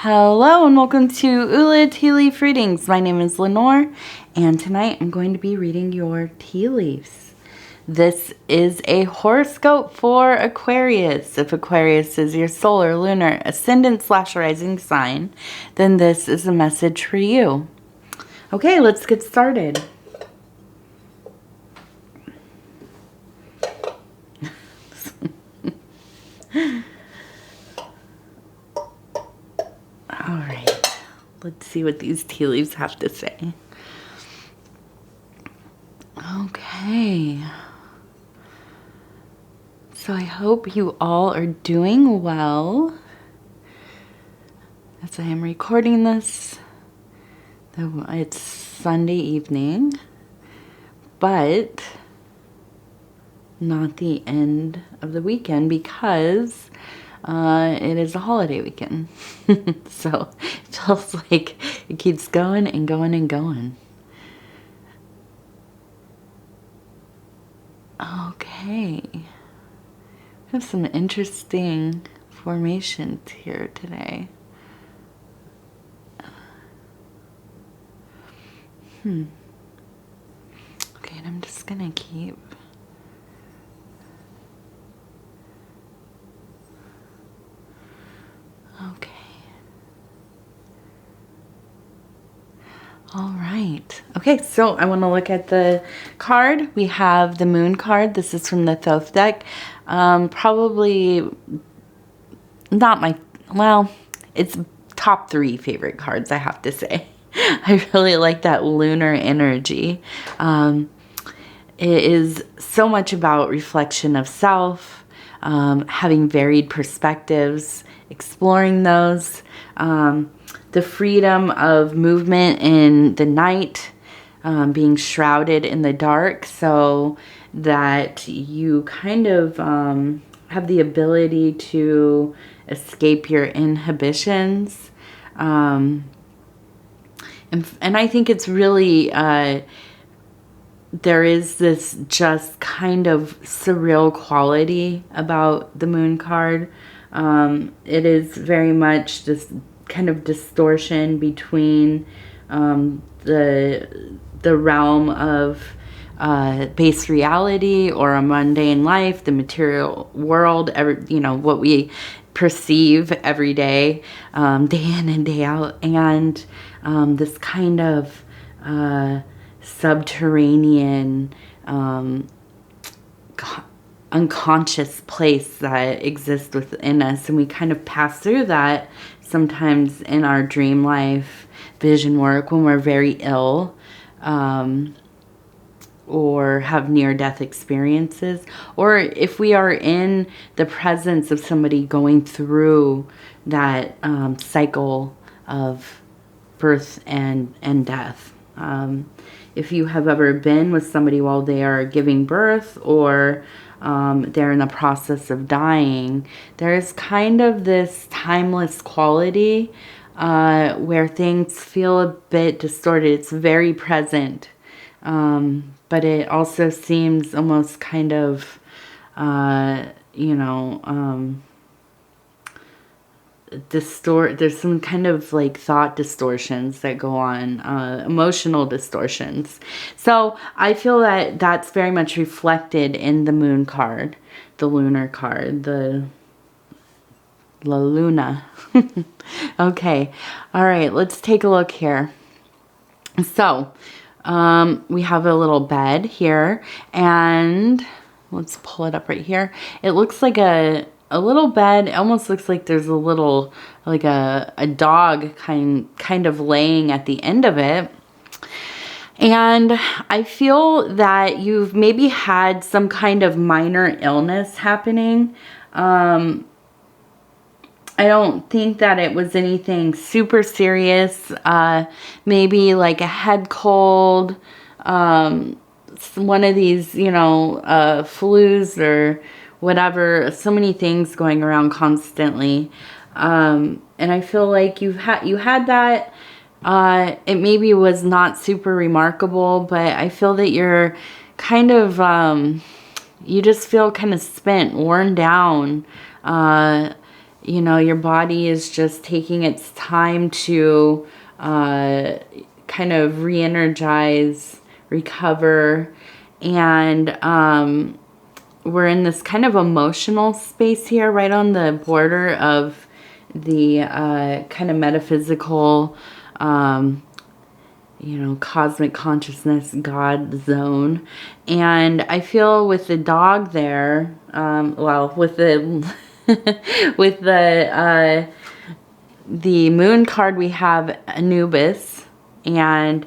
Hello and welcome to Ula Tea Leaf Readings. My name is Lenor and tonight I'm going to be reading your tea leaves. This is a horoscope for Aquarius. If Aquarius is your solar, lunar, ascendant / rising sign, then this is a message for you. Okay, let's get started. All right, let's see what these tea leaves have to say. Okay. So I hope you all are doing well. As I am recording this, it's Sunday evening, but not the end of the weekend because it is a holiday weekend. So it feels like it keeps going and going and going. Okay. We have some interesting formations here today. Okay, and I'm just gonna keep okay. All right. Okay, so I want to look at the card. We have the Moon card. This is from the Thoth deck. Probably not my, well, it's top 3 favorite cards, I have to say. I really like that lunar energy. It is so much about reflection of self, having varied perspectives, exploring those, the freedom of movement in the night, being shrouded in the dark so that you kind of have the ability to escape your inhibitions. And I think it's really, there is this just kind of surreal quality about the Moon card. It is very much this kind of distortion between the realm of base reality or a mundane life, the material world, what we perceive every day, day in and day out, and this kind of subterranean unconscious place that exists within us, and we kind of pass through that sometimes in our dream life vision work when we're very ill, or have near-death experiences, or if we are in the presence of somebody going through that cycle of birth and death. If you have ever been with somebody while they are giving birth, or they're in the process of dying, there's kind of this timeless quality where things feel a bit distorted. It's very present, but it also seems almost kind of, there's some kind of like thought distortions that go on, emotional distortions. So I feel that that's very much reflected in the Moon card, the lunar card, the La Luna. Okay. All right. Let's take a look here. So we have a little bed here, and let's pull it up right here. It looks like a little bed. It almost looks like there's a little, like a dog kind of laying at the end of it. And I feel that you've maybe had some kind of minor illness happening. I don't think that it was anything super serious. Maybe like a head cold, one of these, flus or whatever. So many things going around constantly. And I feel like you had that. It maybe was not super remarkable, but I feel that you're kind of, you just feel kind of spent, worn down. you know, your body is just taking its time to kind of re-energize, recover, and we're in this kind of emotional space here, right on the border of the kind of metaphysical, you know, cosmic consciousness, God zone. And I feel with the dog there, well, with the with the moon card, we have Anubis, and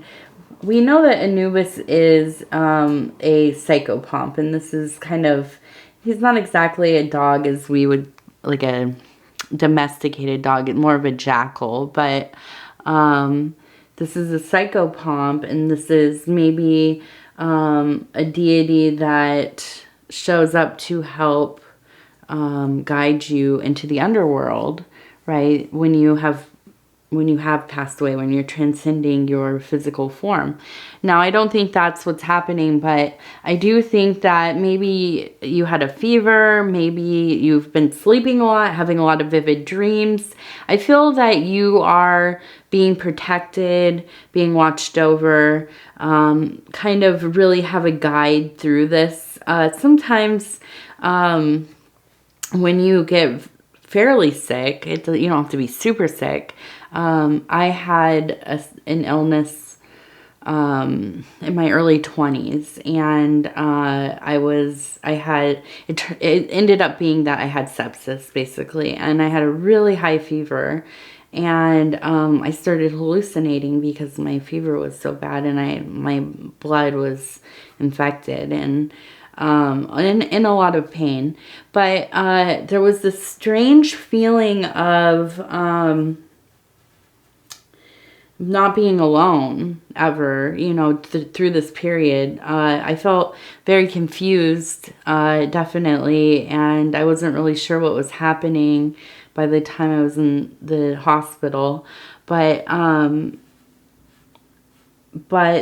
we know that Anubis is a psychopomp, and this is kind of, he's not exactly a dog as we would, like a domesticated dog, more of a jackal, but this is a psychopomp, and this is maybe a deity that shows up to help guide you into the underworld, right? When you have passed away, when you're transcending your physical form. Now, I don't think that's what's happening, but I do think that maybe you had a fever, maybe you've been sleeping a lot, having a lot of vivid dreams. I feel that you are being protected, being watched over, kind of really have a guide through this. Sometimes when you get fairly sick, you don't have to be super sick. I had an illness in my early 20s, and it ended up being that I had sepsis, basically, and I had a really high fever, and I started hallucinating because my fever was so bad, and my blood was infected, and in a lot of pain. But there was this strange feeling of not being alone ever, you know, through this period. I felt very confused, definitely, and I wasn't really sure what was happening by the time I was in the hospital. But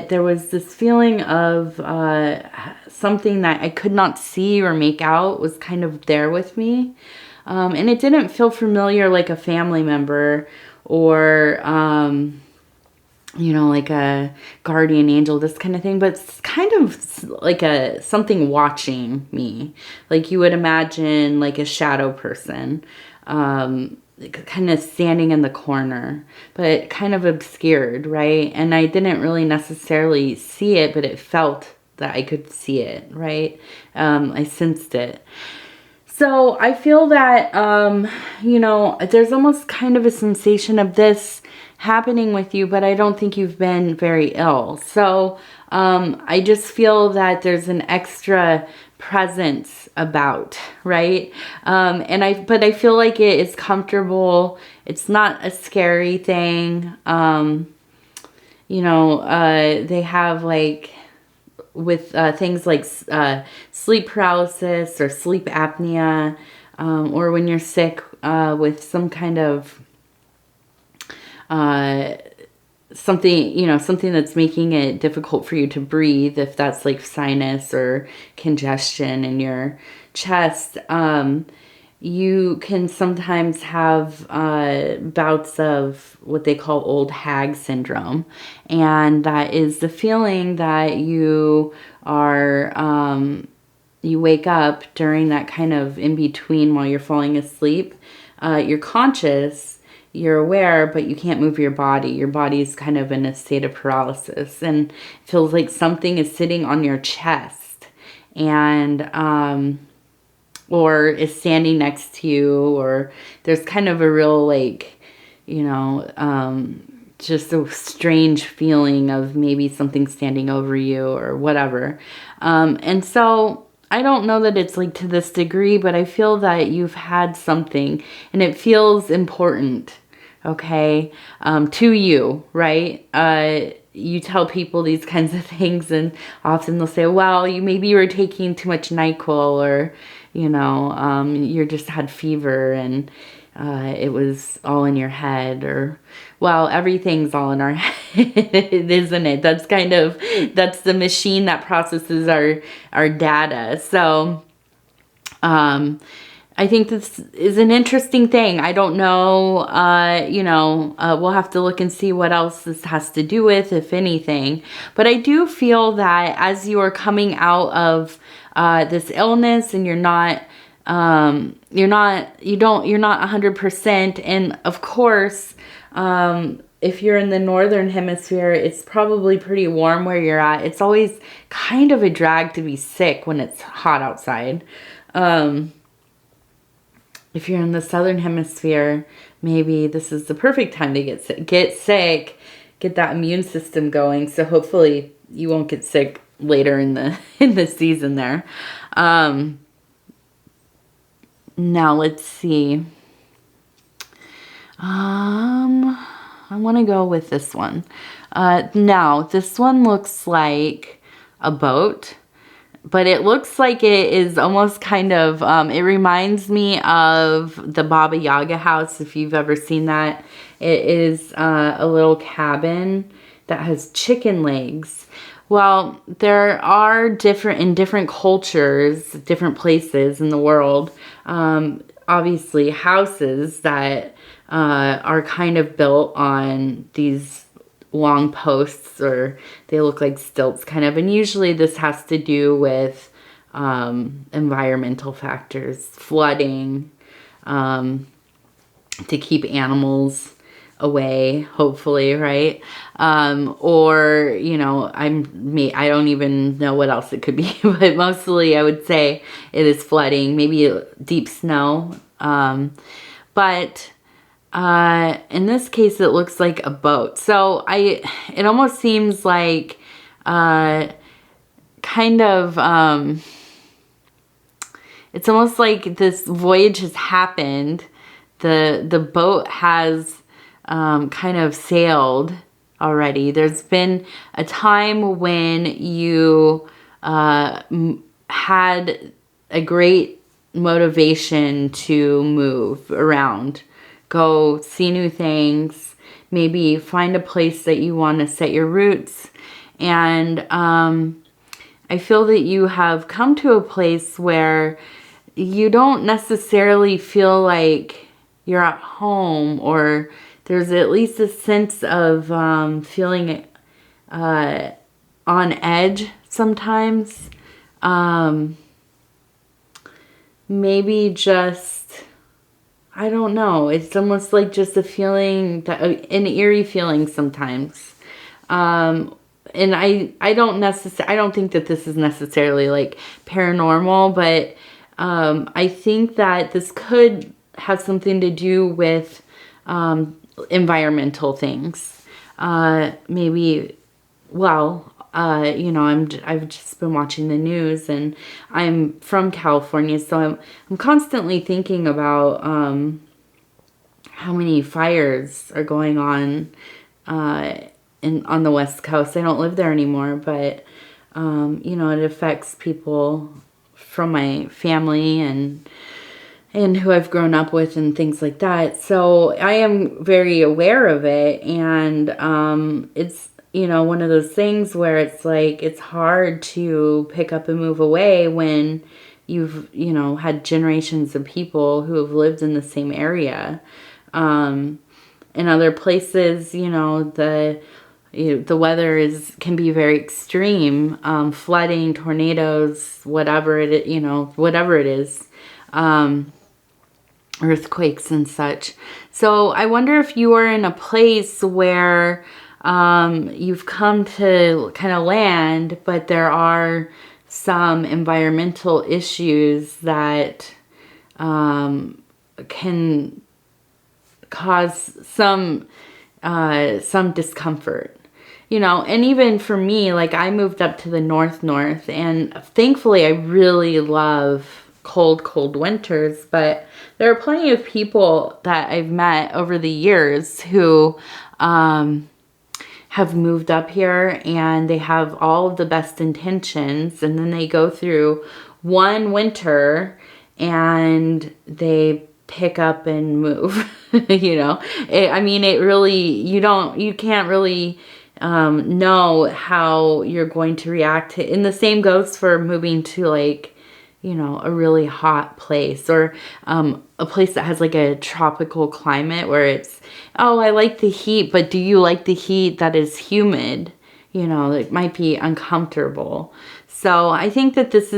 there was this feeling of something that I could not see or make out was kind of there with me. And it didn't feel familiar like a family member or, you know, like a guardian angel, this kind of thing. But it's kind of like something watching me. Like you would imagine like a shadow person, kind of standing in the corner, but kind of obscured, right? And I didn't really necessarily see it, but it felt that I could see it, right? I sensed it. So I feel that, you know, there's almost kind of a sensation of this happening with you, but I don't think you've been very ill. So I just feel that there's an extra presence about, right? But I feel like it is comfortable. It's not a scary thing. You know, they have like with things like sleep paralysis or sleep apnea, or when you're sick with some kind of something, you know, something that's making it difficult for you to breathe, if that's like sinus or congestion in your chest, you can sometimes have bouts of what they call old hag syndrome. And that is the feeling that you are, you wake up during that kind of in between while you're falling asleep. You're conscious, you're aware, but you can't move your body. Your body's kind of in a state of paralysis, and it feels like something is sitting on your chest and or is standing next to you, or there's kind of a real, like, you know, just a strange feeling of maybe something standing over you or whatever. And so I don't know that it's like to this degree, but I feel that you've had something and it feels important, okay, to you, right? You tell people these kinds of things, and often they'll say, well, maybe you were taking too much NyQuil, or, you know, you just had fever and it was all in your head, or, well, everything's all in our head, isn't it? That's that's the machine that processes our data. So, I think this is an interesting thing. I don't know, we'll have to look and see what else this has to do with, if anything. But I do feel that as you are coming out of this illness and you're not 100%. And of course, if you're in the northern hemisphere, it's probably pretty warm where you're at. It's always kind of a drag to be sick when it's hot outside. If you're in the southern hemisphere, maybe this is the perfect time to get sick, get that immune system going. So hopefully you won't get sick later in the season there. Now let's see. I want to go with this one. Now this one looks like a boat, but it looks like it is almost kind of, it reminds me of the Baba Yaga house, if you've ever seen that. It is a little cabin that has chicken legs. Well, there are in different cultures, different places in the world, obviously houses that are kind of built on these long posts, or they look like stilts kind of. And usually this has to do with environmental factors, flooding, to keep animals away, hopefully, right? Or, I don't even know what else it could be, but mostly I would say it is flooding, maybe deep snow. But in this case, it looks like a boat. So it almost seems like kind of, it's almost like this voyage has happened. The boat has kind of sailed already. There's been a time when you had a great motivation to move around, go see new things, maybe find a place that you want to set your roots. And I feel that you have come to a place where you don't necessarily feel like you're at home, or there's at least a sense of feeling on edge sometimes. Maybe just, I don't know. It's almost like just a feeling, an eerie feeling sometimes. And I don't think that this is necessarily like paranormal, but I think that this could have something to do with environmental things. Maybe, well, I've just been watching the news, and I'm from California, so I'm constantly thinking about how many fires are going on on the West Coast. I don't live there anymore, but it affects people from my family and who I've grown up with and things like that. So I am very aware of it, and it's one of those things where it's like it's hard to pick up and move away when you've had generations of people who have lived in the same area. In other places, the weather can be very extreme, flooding, tornadoes, whatever it is, earthquakes and such. So I wonder if you are in a place where you've come to kind of land, but there are some environmental issues that can cause some discomfort. And even for me, like I moved up to the north, and thankfully I really love cold winters, but there are plenty of people that I've met over the years who have moved up here, and they have all of the best intentions, and then they go through one winter and they pick up and move. It really, you can't really know how you're going to react to, and the same goes for moving to like you know, a really hot place, or a place that has like a tropical climate where it's, oh, I like the heat, but do you like the heat that is humid? You know, it might be uncomfortable. So I think that this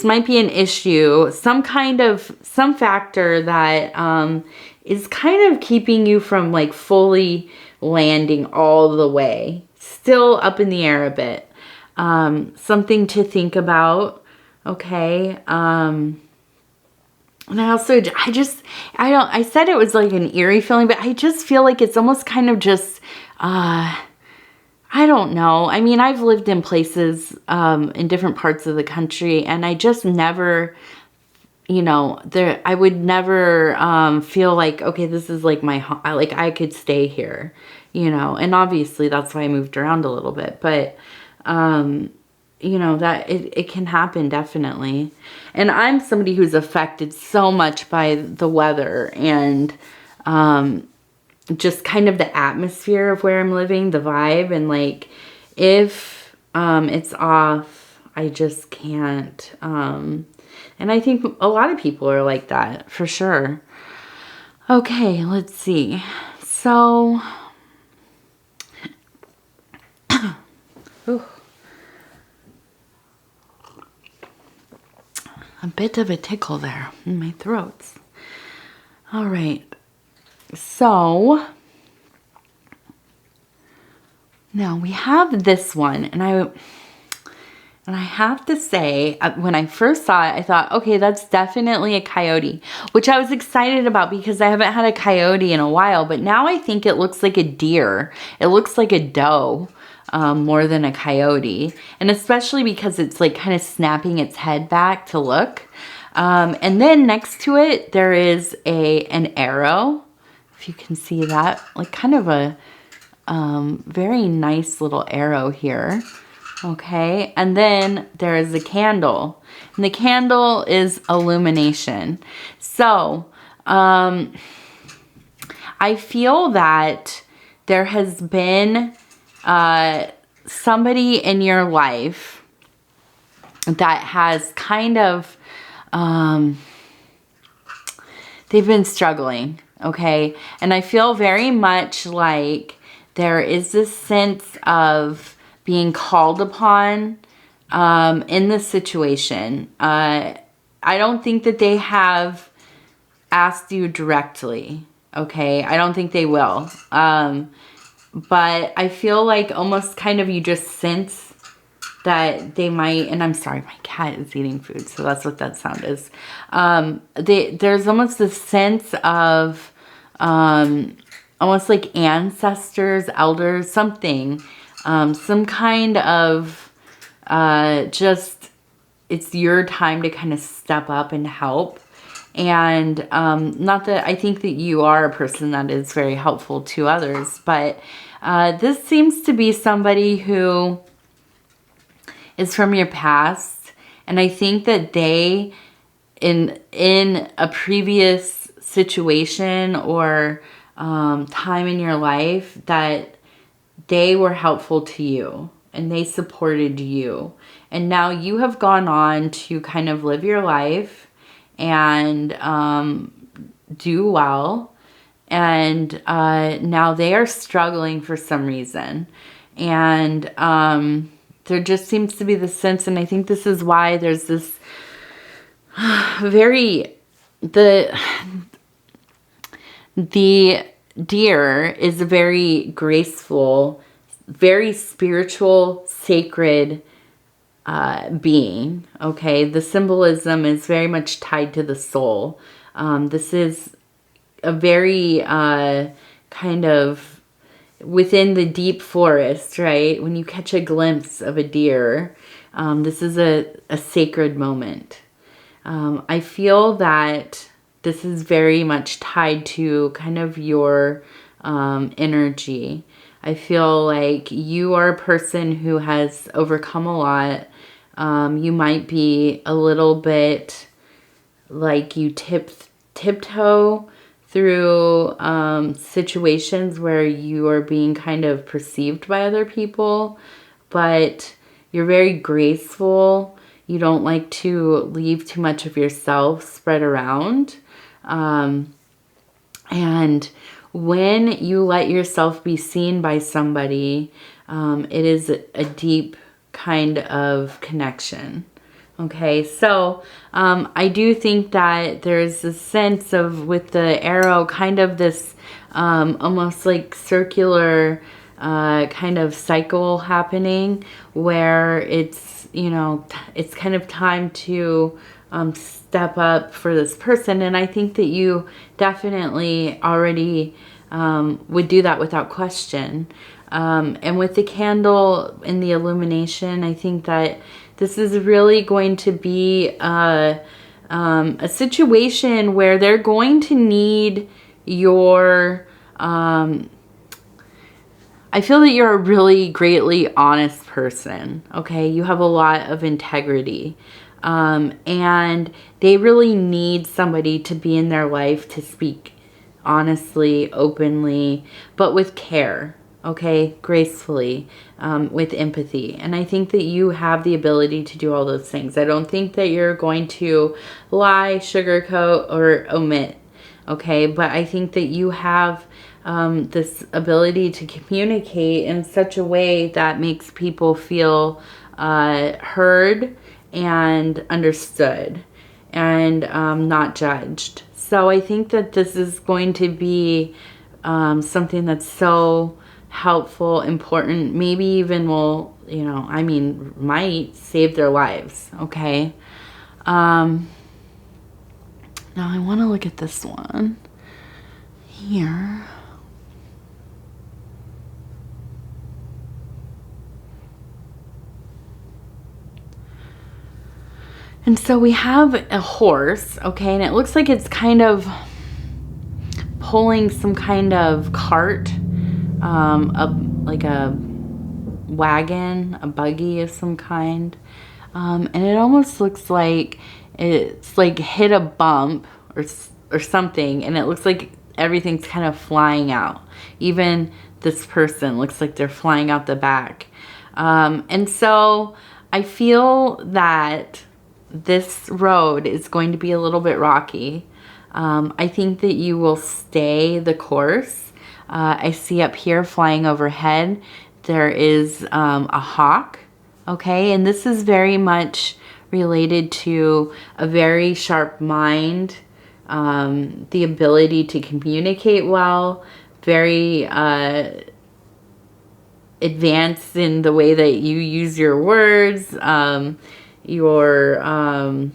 might be an issue, some factor that is kind of keeping you from like fully landing all the way. Still up in the air a bit. Something to think about. Okay. And I said it was like an eerie feeling, but I just feel like it's almost kind of just, I don't know. I mean, I've lived in places, in different parts of the country, and I just never, you know, I would never, feel like, okay, this is like my home, like I could stay here, you know, and obviously that's why I moved around a little bit, but, you know, that it can happen, definitely. And I'm somebody who's affected so much by the weather and, just kind of the atmosphere of where I'm living, the vibe, and like if it's off, I just can't. And I think a lot of people are like that, for sure. Okay, let's see. So, ooh, a bit of a tickle there in my throat. All right. So now we have this one, and I have to say, when I first saw it, I thought, okay, that's definitely a coyote, which I was excited about because I haven't had a coyote in a while, but now I think it looks like a deer. It looks like a doe, more than a coyote, and especially because it's like kind of snapping its head back to look. And then next to it, there is an arrow. If you can see that, like kind of a very nice little arrow here. Okay, and then there is a candle, and the candle is illumination. So I feel that there has been somebody in your life that has kind of they've been struggling. Okay, and I feel very much like there is this sense of being called upon in this situation. I don't think that they have asked you directly, okay? I don't think they will. But I feel like almost kind of you just sense that they might, and I'm sorry, my cat is eating food, so that's what that sound is. There's almost this sense of almost like ancestors, elders, something, some kind of just, it's your time to kind of step up and help. And not that I think that you are a person that is very helpful to others, but this seems to be somebody who is from your past. And I think that they, in a previous situation or time in your life, that they were helpful to you and they supported you. And now you have gone on to kind of live your life and do well. And now they are struggling for some reason. And there just seems to be the sense, and I think this is why there's this the deer is a very graceful, very spiritual, sacred being, okay? The symbolism is very much tied to the soul. This is a very kind of within the deep forest, right? When you catch a glimpse of a deer, this is a sacred moment. I feel that this is very much tied to kind of your energy. I feel like you are a person who has overcome a lot. You might be a little bit like you tiptoe through situations where you are being kind of perceived by other people, but you're very graceful. You don't like to leave too much of yourself spread around. And when you let yourself be seen by somebody, it is a deep kind of connection. Okay, so I do think that there's a sense of, with the arrow, kind of this almost like circular kind of cycle happening, where it's, you know, it's kind of time to step up for this person. And I think that you definitely already would do that without question. And with the candle and the illumination, I think that this is really going to be a situation where they're going to need your, I feel that you're a really greatly honest person, okay? You have a lot of integrity. And they really need somebody to be in their life to speak honestly, openly, but with care. Okay, gracefully, with empathy. And I think that you have the ability to do all those things. I don't think that you're going to lie, sugarcoat, or omit. Okay, but I think that you have this ability to communicate in such a way that makes people feel heard and understood and not judged. So I think that this is going to be something that's so helpful, important, maybe even will, you know, I mean, might save their lives, okay? Now I want to look at this one here. And so we have a horse, okay, and it looks like it's kind of pulling some kind of cart, like a wagon, a buggy of some kind. And it almost looks like it's like hit a bump or something, and it looks like everything's kind of flying out. Even this person looks like they're flying out the back. And so I feel that this road is going to be a little bit rocky. I think that you will stay the course. I see up here flying overhead, there is a hawk, okay? And this is very much related to a very sharp mind, the ability to communicate well, very advanced in the way that you use your words, your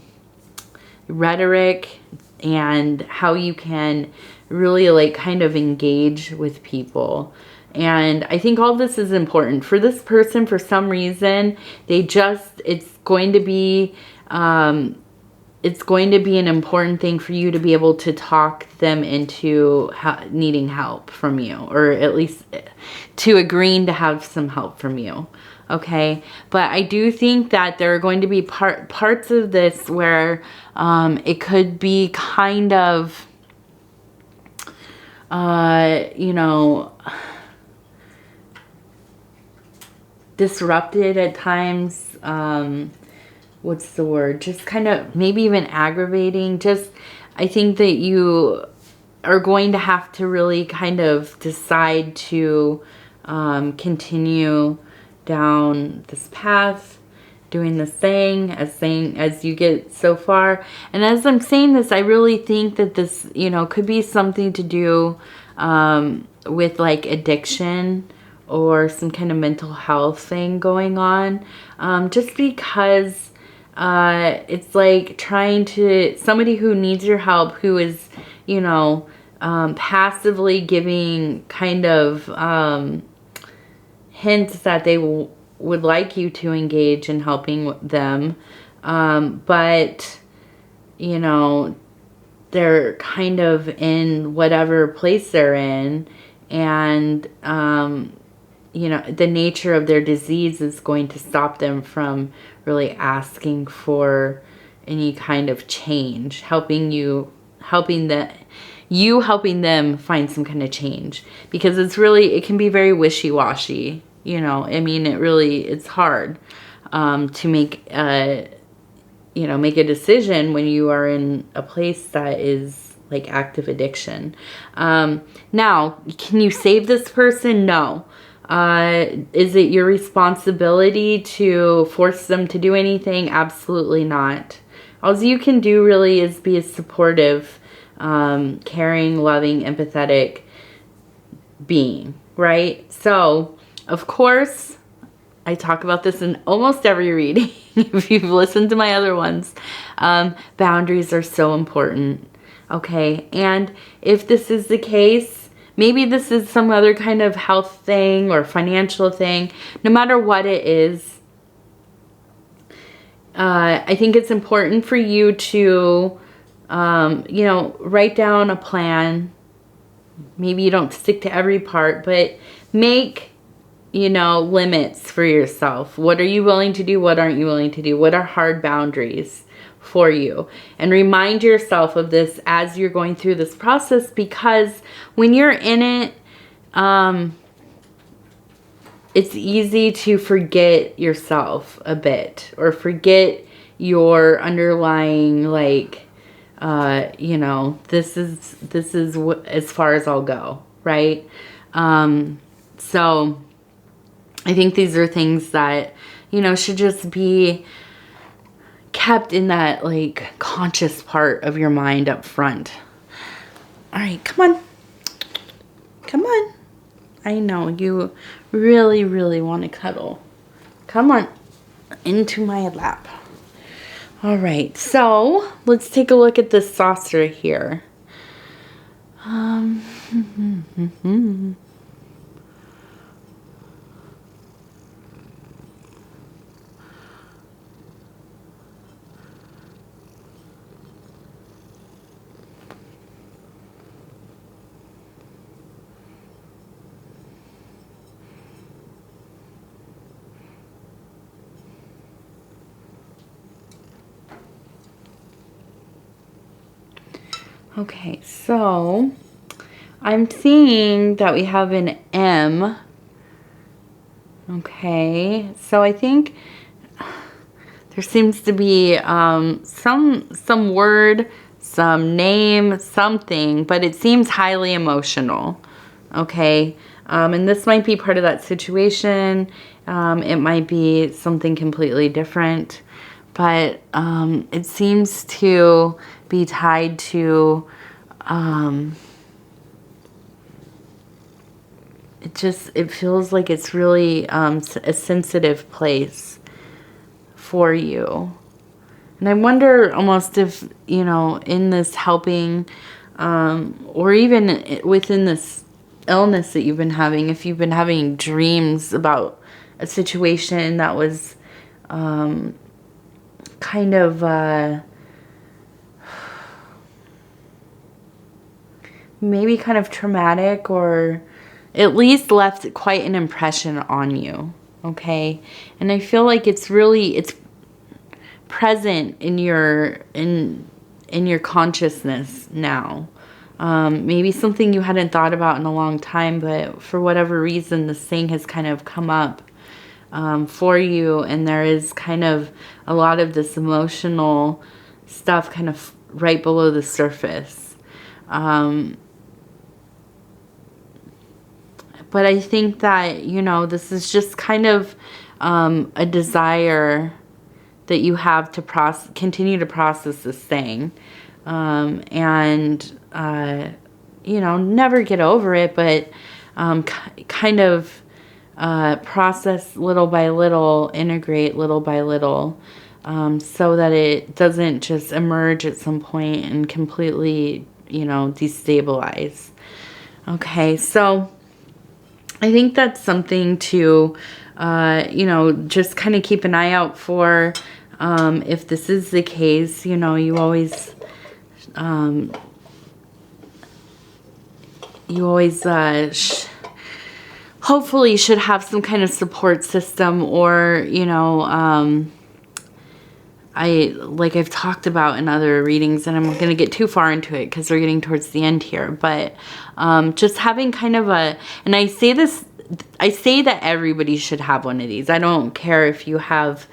rhetoric, and how you can really like kind of engage with people. And I think all this is important for this person. For some reason, it's going to be an important thing for you to be able to talk them into needing help from you, or at least to agreeing to have some help from you. Okay, but I do think that there are going to be parts of this where it could be kind of, you know, disrupted at times. What's the word? Just kind of maybe even aggravating. Just, I think that you are going to have to really kind of decide to continue down this path, doing the thing as you get so far. And as I'm saying this, I really think that this, you know, could be something to do with like addiction or some kind of mental health thing going on. Just because it's like somebody who needs your help, who is, you know, passively giving kind of hints that they would like you to engage in helping them. But, you know, they're kind of in whatever place they're in, and, you know, the nature of their disease is going to stop them from really asking for any kind of change, helping them find some kind of change, because it can be very wishy-washy, you know. I mean, it's hard to make you know, make a decision when you are in a place that is like active addiction. Now, can you save this person? No. Is it your responsibility to force them to do anything? Absolutely not. All you can do really is be a supportive, caring, loving, empathetic being, right? So, of course, I talk about this in almost every reading. If you've listened to my other ones, boundaries are so important. Okay, and if this is the case, maybe this is some other kind of health thing or financial thing. No matter what it is, I think it's important for you to, you know, write down a plan. Maybe you don't stick to every part, but make, you know, limits for yourself. What are you willing to do? What aren't you willing to do? What are hard boundaries for you? And remind yourself of this as you're going through this process, because when you're in it, it's easy to forget yourself a bit, or forget your underlying, like, you know, this is what, as far as I'll go, right? So I think these are things that, you know, should just be kept in that, like, conscious part of your mind up front. All right, come on. Come on. I know you really, really want to cuddle. Come on into my lap. All right, so let's take a look at this saucer here. Okay, so I'm seeing that we have an M. Okay, so I think there seems to be some word, some name, something, but it seems highly emotional. Okay, and this might be part of that situation. It might be something completely different, but it seems to be tied to, it feels like it's really a sensitive place for you. And I wonder almost if, you know, in this helping, or even within this illness that you've been having, if you've been having dreams about a situation that was kind of maybe kind of traumatic, or at least left quite an impression on you. Okay, and I feel like it's present in your consciousness now. Maybe something you hadn't thought about in a long time, but for whatever reason, this thing has kind of come up for you, and there is kind of a lot of this emotional stuff kind of right below the surface. But I think that, you know, this is just kind of a desire that you have to continue to process this thing. And, you know, never get over it, but kind of process little by little, integrate little by little, so that it doesn't just emerge at some point and completely, you know, destabilize. Okay, so I think that's something to, you know, just kind of keep an eye out for. If this is the case, you know, you always hopefully should have some kind of support system, or, you know, like I've talked about in other readings, and I'm going to get too far into it because we're getting towards the end here, but just having kind of and I say that everybody should have one of these. I don't care if you have,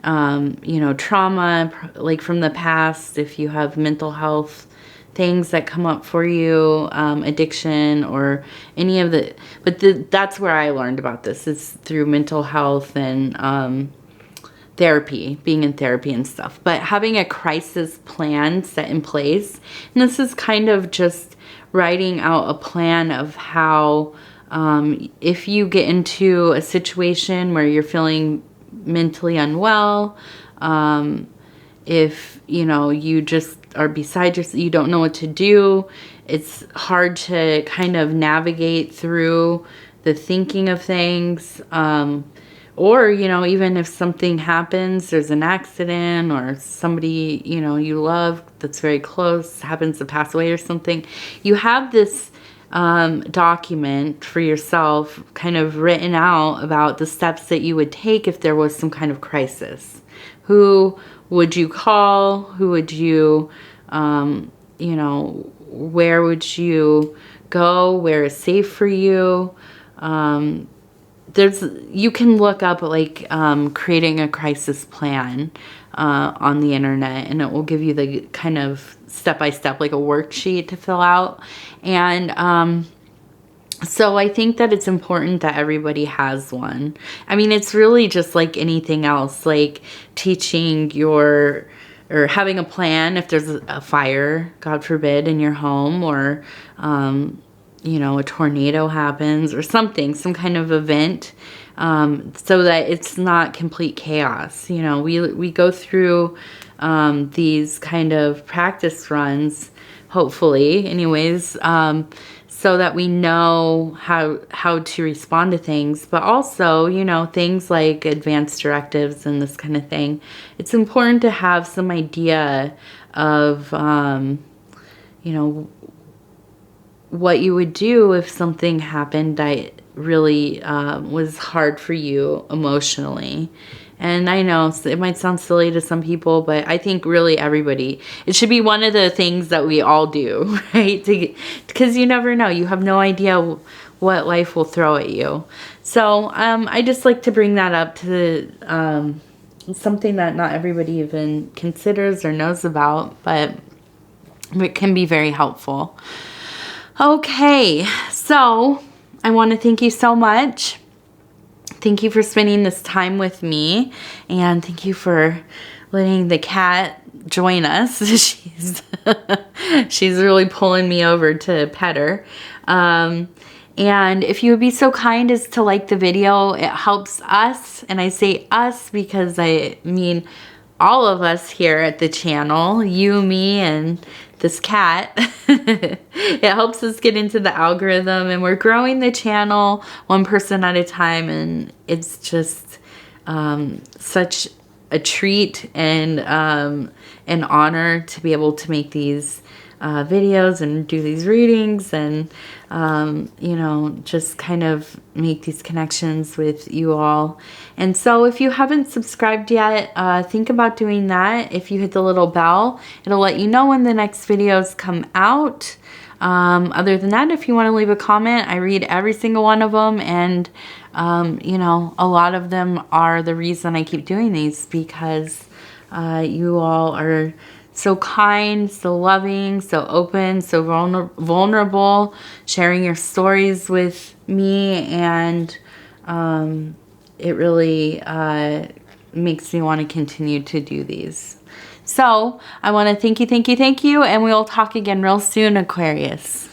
you know, trauma, like from the past, if you have mental health things that come up for you, addiction or any of the, but that's where I learned about this, is through mental health and therapy, being in therapy and stuff. But having a crisis plan set in place, and this is kind of just writing out a plan of how, if you get into a situation where you're feeling mentally unwell, if, you know, you just are beside yourself, you don't know what to do, it's hard to kind of navigate through the thinking of things, or, you know, even if something happens, there's an accident or somebody, you know, you love that's very close happens to pass away or something, you have this document for yourself kind of written out about the steps that you would take if there was some kind of crisis. Who would you call? Who would you, you know, where would you go? Where is safe for you? You can look up like creating a crisis plan on the internet, and it will give you the kind of step-by-step, like a worksheet to fill out. And so I think that it's important that everybody has one. I mean, it's really just like anything else, like teaching or having a plan if there's a fire, God forbid, in your home, or you know, a tornado happens or something, some kind of event, so that it's not complete chaos. You know, we go through these kind of practice runs, hopefully, anyways, so that we know how to respond to things. But also, you know, things like advanced directives and this kind of thing. It's important to have some idea of, you know, what you would do if something happened that really was hard for you emotionally. And I know it might sound silly to some people, but I think really everybody, it should be one of the things that we all do, right? Because you never know. You have no idea what life will throw at you. So I just like to bring that up to something that not everybody even considers or knows about, but it can be very helpful. Okay, so I want to thank you so much. Thank you for spending this time with me, and thank you for letting the cat join us. She's really pulling me over to pet her. And if you would be so kind as to like the video, it helps us, and I say us because I mean all of us here at the channel, you, me, and this cat. It helps us get into the algorithm, and we're growing the channel one person at a time, and it's just such a treat and an honor to be able to make these videos and do these readings and you know, just kind of make these connections with you all. And so if you haven't subscribed yet, think about doing that. If you hit the little bell, it'll let you know when the next videos come out. Other than that, if you want to leave a comment, I read every single one of them, and you know, a lot of them are the reason I keep doing these, because you all are so kind, so loving, so open, so vulnerable, sharing your stories with me, and it really makes me want to continue to do these. So I want to thank you, and we will talk again real soon, Aquarius.